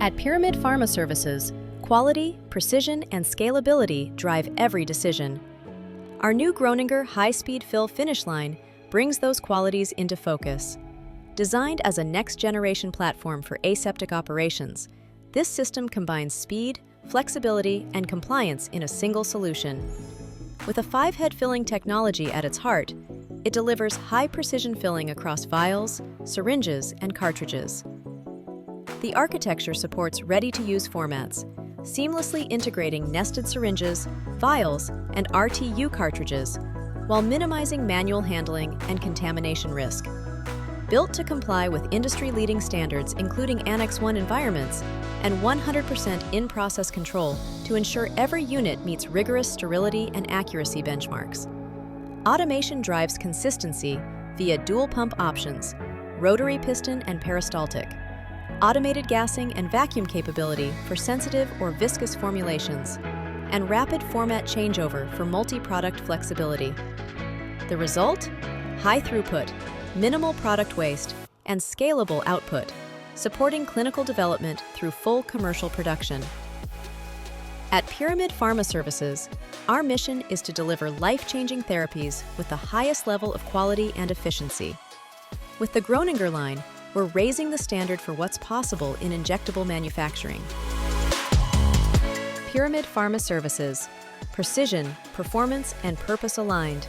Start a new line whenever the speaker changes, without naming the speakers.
At Pyramid Pharma Services, quality, precision, and scalability drive every decision. Our new Groninger high-speed fill finish line brings those qualities into focus. Designed as a next-generation platform for aseptic operations, this system combines speed, flexibility, and compliance in a single solution. With a 5-head filling technology at its heart, it delivers high-precision filling across vials, syringes, and cartridges. The architecture supports ready-to-use formats, seamlessly integrating nested syringes, vials, and RTU cartridges, while minimizing manual handling and contamination risk. Built to comply with industry-leading standards including Annex 1 environments and 100% in-process control to ensure every unit meets rigorous sterility and accuracy benchmarks. Automation drives consistency via dual pump options, rotary piston and peristaltic, automated gassing and vacuum capability for sensitive or viscous formulations, and rapid format changeover for multi-product flexibility. The result? High throughput, minimal product waste, and scalable output, supporting clinical development through full commercial production. At Pyramid Pharma Services, our mission is to deliver life-changing therapies with the highest level of quality and efficiency. With the Groninger line, we're raising the standard for what's possible in injectable manufacturing. Pyramid Pharma Services. Precision, performance, and purpose aligned.